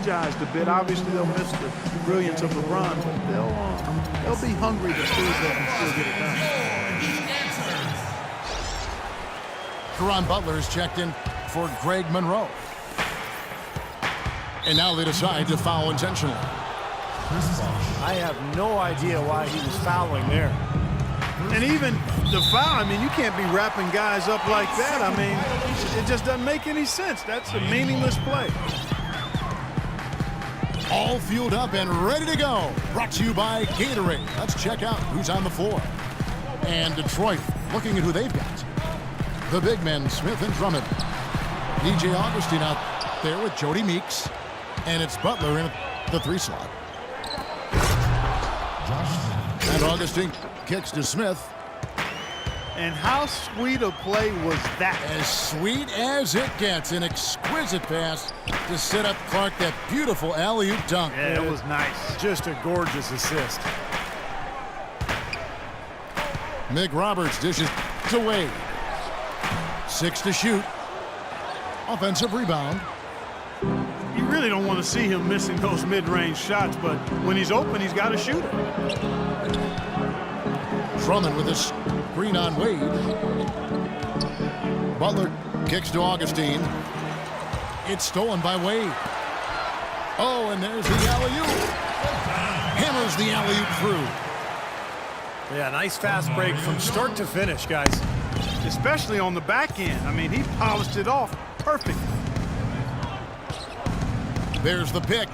energized a bit. Obviously, they'll miss the brilliance of LeBron, but they'll be hungry to prove they can still get it done. Caron Butler is checked in for Greg Monroe. And now they decide to foul intentionally. I have no idea why he was fouling there. And even the foul, I mean, you can't be wrapping guys up like that. I mean, it just doesn't make any sense. That's a meaningless play. All fueled up and ready to go. Brought to you by Gatorade. Let's check out who's on the floor. And Detroit looking at who they've got. The big men, Smith and Drummond. DJ Augustine out there with Jody Meeks. And it's Butler in the 3 slot. And Augustine kicks to Smith. And how sweet a play was that? As sweet as it gets. An exquisite pass to set up Clark. That beautiful alley-oop dunk. Yeah, it was nice. Just a gorgeous assist. Mick Roberts dishes to Wade. 6 to shoot. Offensive rebound. You really don't want to see him missing those mid-range shots, but when he's open, he's got to shoot it. Drummond with a screen on Wade. Butler kicks to Augustine. It's stolen by Wade. Oh, and there's the alley-oop. Hammers the alley-oop through. Yeah, nice fast break from start to finish, guys. Especially on the back end. I mean, he polished it off perfect. There's the pick.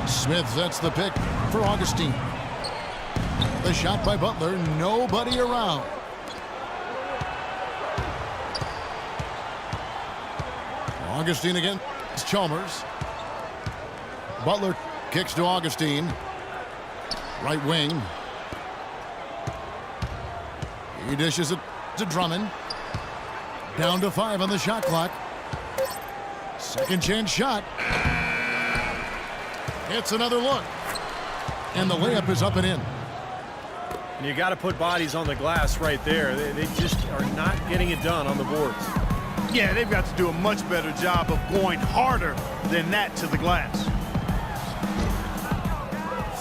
Smith sets the pick for Augustine. The shot by Butler, nobody around. Augustine again, it's Chalmers. Butler kicks to Augustine. Right wing. He dishes it to Drummond. Down to 5 on the shot clock. Second chance shot. It's another look. And the layup is up and in. You got to put bodies on the glass right there. They just are not getting it done on the boards. Yeah, they've got to do a much better job of going harder than that to the glass.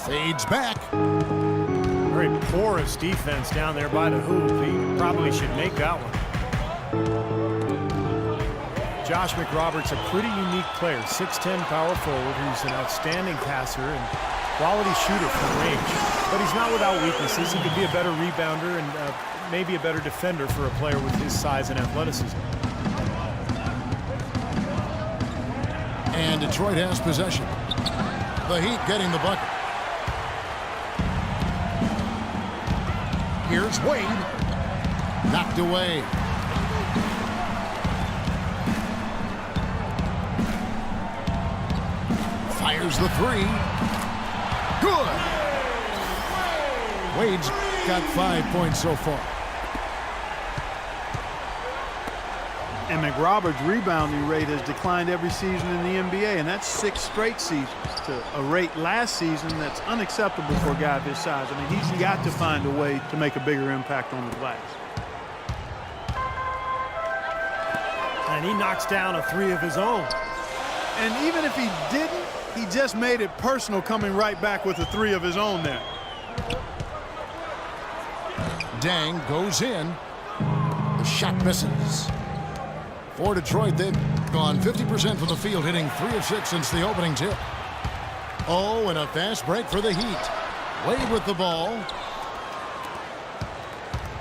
Fades back. Very porous defense down there by the hoop. He probably should make that one. Josh McRoberts, a pretty unique player. 6'10" power forward who's an outstanding passer and quality shooter from range. But he's not without weaknesses. He could be a better rebounder and maybe a better defender for a player with his size and athleticism. And Detroit has possession. The Heat getting the bucket. Here's Wade. Knocked away. Fires the 3. Good. Wade's got 5 points so far. And McRoberts' rebounding rate has declined every season in the NBA, and that's 6 straight seasons. To a rate last season that's unacceptable for a guy of his size. I mean, he's got to find a way to make a bigger impact on the glass. And he knocks down a 3 of his own. And even if he didn't, he just made it personal, coming right back with a 3 of his own there. Dang goes in. The shot misses. For Detroit, they've gone 50% from the field, hitting 3 of 6 since the opening tip. Oh, and a fast break for the Heat. Wade with the ball.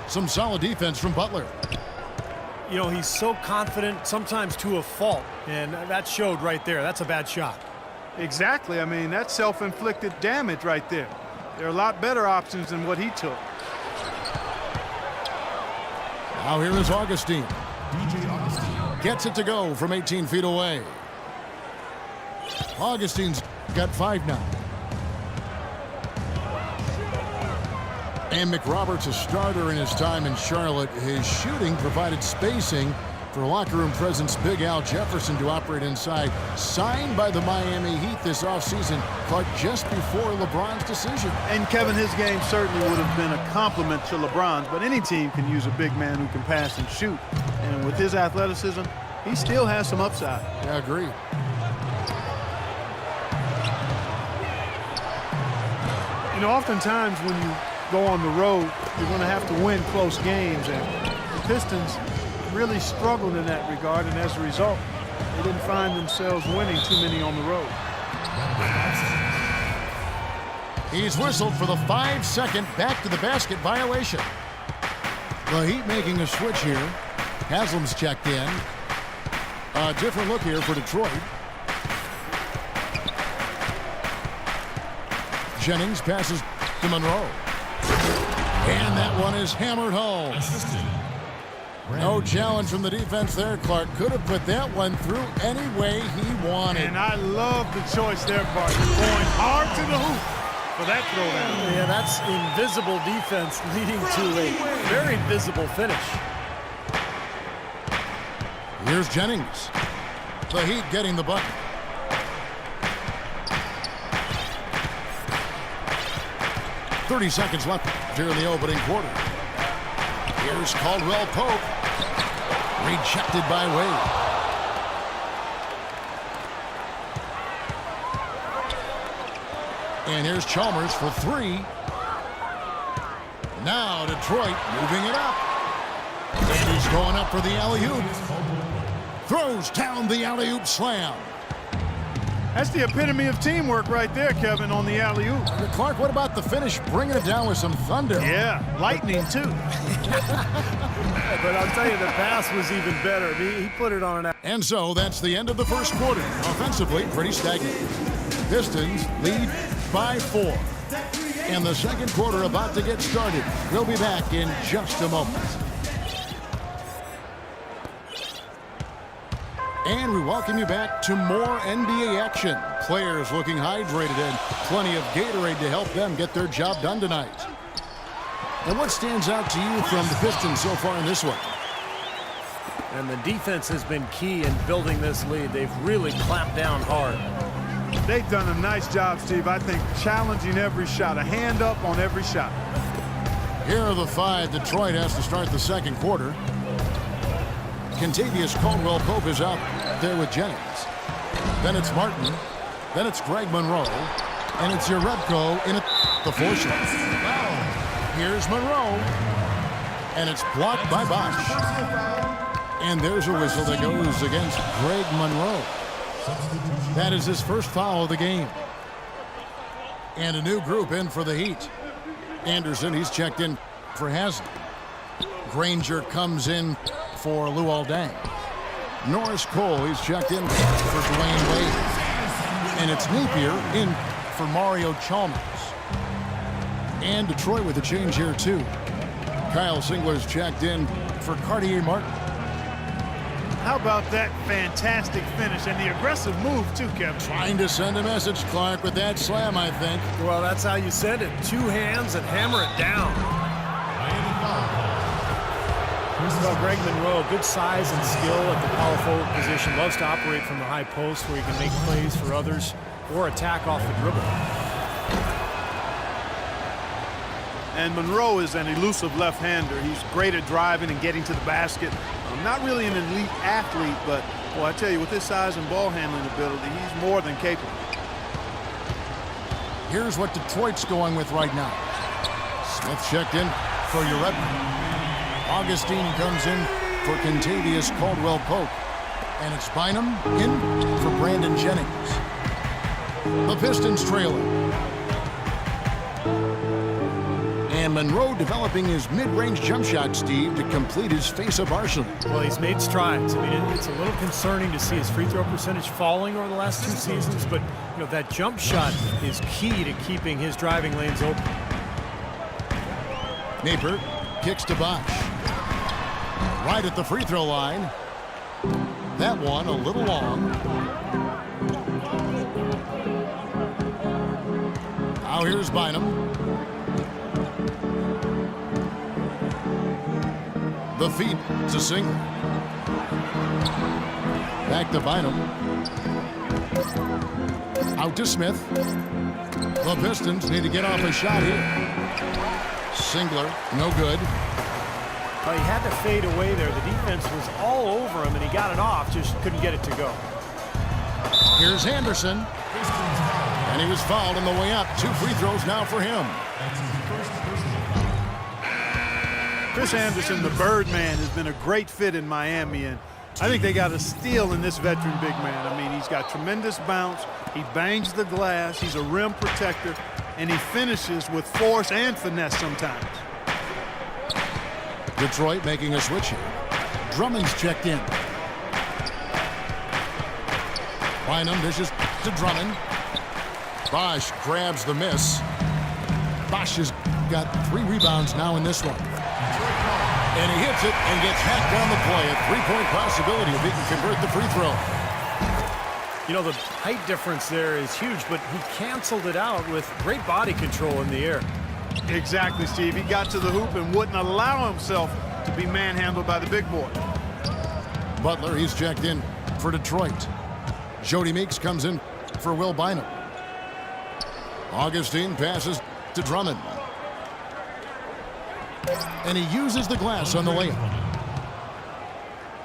Some solid defense from Butler. You know, he's so confident, sometimes to a fault, and that showed right there. That's a bad shot. Exactly. I mean, that's self-inflicted damage right there. There are a lot better options than what he took. Now here is Augustine. DJ Augustine gets it to go from 18 feet away. Augustine's got 5 now. And McRoberts, a starter in his time in Charlotte. His shooting provided spacing for locker room presence Big Al Jefferson to operate inside. Signed by the Miami Heat this offseason, Clark, just before LeBron's decision. And Kevin, his game certainly would have been a compliment to LeBron's, but any team can use a big man who can pass and shoot. And with his athleticism, he still has some upside. Yeah, I agree. You know, oftentimes when you go on the road, you're going to have to win close games, and the Pistons really struggled in that regard, and as a result, they didn't find themselves winning too many on the road. He's whistled for the 5-second back-to-the-basket violation. The Heat making a switch here. Haslam's checked in. A different look here for Detroit. Jennings passes to Monroe. And that one is hammered home. No challenge from the defense there. Clark could have put that one through any way he wanted. And I love the choice there, Bart. Going hard to the hoop for that throwdown. Yeah, that's invisible defense leading to a very visible finish. Here's Jennings. The Heat getting the bucket. "30 seconds left here in the opening quarter. Here's Caldwell Pope. Rejected by Wade. And here's Chalmers for three. Now Detroit moving it up. And he's going up for the alley-oop. Throws down the alley-oop slam. That's the epitome of teamwork right there, Kevin, on the alley-oop. Clark, what about the finish? Bringing it down with some thunder. Yeah, lightning, too. But I'll tell you, the pass was even better. He put it on an... And so that's the end of the first quarter. Offensively, pretty stagnant. Pistons lead by 4. And the second quarter about to get started. We'll be back in just a moment. And we welcome you back to more NBA action. Players looking hydrated and plenty of Gatorade to help them get their job done tonight. And what stands out to you from the Pistons so far in this one? And the defense has been key in building this lead. They've really clamped down hard. They've done a nice job, Steve. I think challenging every shot, a hand up on every shot. Here are the 5 Detroit has to start the second quarter. Kentavious Caldwell-Pope is out there with Jennings. Then it's Martin. Then it's Greg Monroe. And it's Jerebko in the 4 shot. Here's Monroe. And it's blocked by Bosch. And there's a whistle that goes against Greg Monroe. That is his first foul of the game. And a new group in for the Heat. Anderson, he's checked in for Haslam. Granger comes in for Luol Deng. Norris Cole, he's checked in for Dwayne Wade. And it's Napier in for Mario Chalmers. And Detroit with a change here too. Kyle Singler's checked in for Cartier Martin. How about that fantastic finish and the aggressive move too, Kevin? Trying to send a message, Clark, with that slam, I think. Well, that's how you send it. 2 hands and hammer it down. Well, Greg Monroe, good size and skill at the power forward position. Loves to operate from the high post where he can make plays for others or attack off the dribble. And Monroe is an elusive left-hander. He's great at driving and getting to the basket. Not really an elite athlete, but, well, I tell you, with his size and ball handling ability, he's more than capable. Here's what Detroit's going with right now. Smith checked in for Jerebko. Augustine comes in for Kentavious Caldwell-Pope. And it's Bynum in for Brandon Jennings. The Pistons trailing. And Monroe developing his mid-range jump shot, Steve, to complete his face-up arsenal. Well, he's made strides. I mean, it's a little concerning to see his free throw percentage falling over the last 2 seasons, but you know that jump shot is key to keeping his driving lanes open. Napier kicks to Bosch. Right at the free throw line. That one a little long. Now here's Bynum. The feed to Singler. Back to Bynum. Out to Smith. The Pistons need to get off a shot here. Singler, no good. Well, he had to fade away there. The defense was all over him, and he got it off, just couldn't get it to go. Here's Anderson. And he was fouled on the way up. 2 free throws now for him. Chris Anderson, the Birdman, has been a great fit in Miami, and I think they got a steal in this veteran big man. I mean, he's got tremendous bounce. He bangs the glass. He's a rim protector, and he finishes with force and finesse sometimes. Detroit making a switch here. Drummond's checked in. Bynum dishes to Drummond. Bosch grabs the miss. Bosch has got 3 rebounds now in this one. And he hits it and gets hacked down the play. A 3-point possibility if he can convert the free throw. You know, the height difference there is huge, but he canceled it out with great body control in the air. Exactly, Steve. He got to the hoop and wouldn't allow himself to be manhandled by the big boy. Butler, he's checked in for Detroit. Jody Meeks comes in for Will Bynum. Augustine passes to Drummond. And he uses the glass on the layup.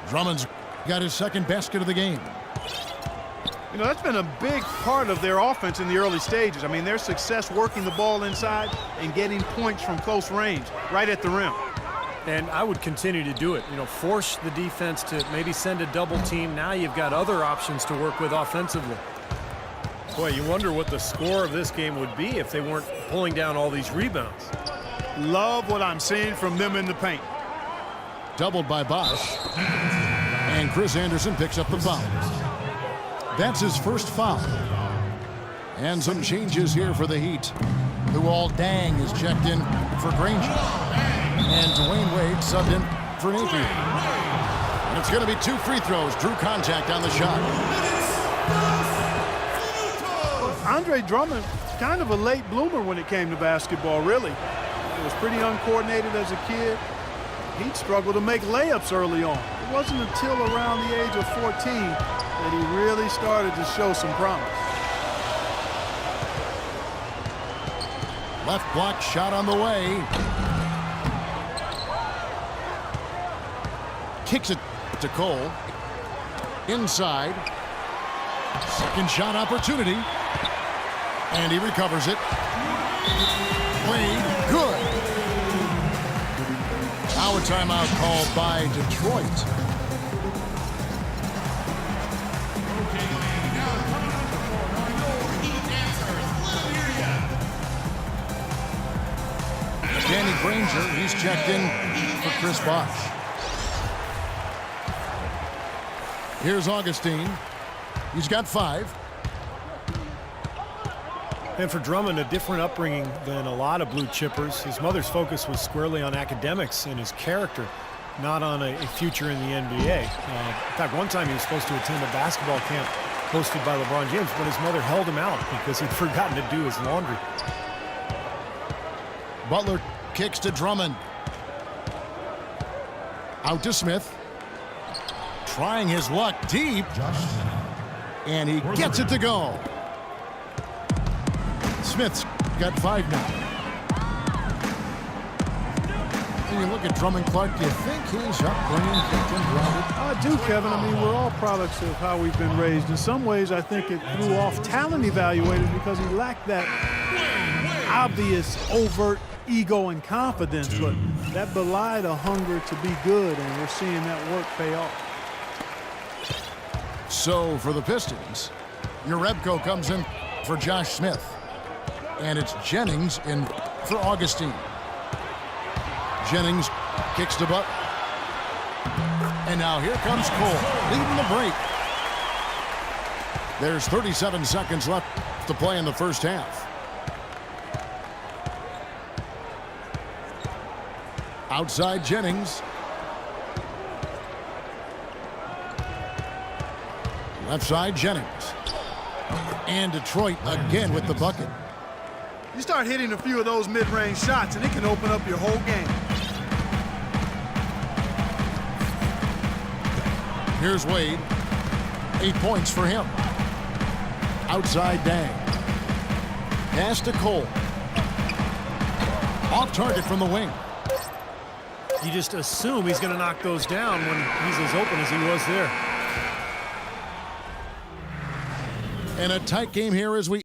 Drummond's got his 2nd basket of the game. You know, that's been a big part of their offense in the early stages. I mean, their success working the ball inside and getting points from close range, right at the rim. And I would continue to do it. You know, force the defense to maybe send a double team. Now you've got other options to work with offensively. Boy, you wonder what the score of this game would be if they weren't pulling down all these rebounds. Love what I'm seeing from them in the paint. Doubled by Bosch. And Chris Anderson picks up the foul. That's his first foul. And some changes here for the Heat. Who all dang is checked in for Granger. And Dwayne Wade subbed in for Napier. And it's going to be 2 free throws. Drew contact on the shot. Andre Drummond, kind of a late bloomer when it came to basketball, really. He was pretty uncoordinated as a kid. He'd struggle to make layups early on. It wasn't until around the age of 14 that he really started to show some promise. Left block shot on the way. Kicks it to Cole. Inside. 2nd shot opportunity. And he recovers it. Wade, good. Now a timeout called by Detroit. Danny Granger, he's checked in for Chris Bosch. Here's Augustine. He's got 5. And for Drummond, a different upbringing than a lot of blue chippers. His mother's focus was squarely on academics and his character, not on a future in the NBA. In fact, one time he was supposed to attend a basketball camp hosted by LeBron James, but his mother held him out because he'd forgotten to do his laundry. Butler kicks to Drummond. Out to Smith. Trying his luck deep. And he gets it to go. Smith's got 5 now. When you look at Drummond Clark, do you think his upbringing kept him grounded? I do, Kevin. I mean, we're all products of how we've been raised. In some ways, I think it threw off talent evaluators because he lacked that obvious, overt ego and confidence, but that belied a hunger to be good, and we're seeing that work pay off. So for the Pistons, Jerebko comes in for Josh Smith. And it's Jennings in for Augustine. Jennings kicks to Butler. And now here comes Cole, leading the break. There's 37 seconds left to play in the first half. Outside Jennings. Left side Jennings. And Detroit again with the bucket. You start hitting a few of those mid-range shots, and it can open up your whole game. Here's Wade. 8 points for him. Outside Dang. Pass to Cole. Off target from the wing. You just assume he's going to knock those down when he's as open as he was there. And a tight game here as we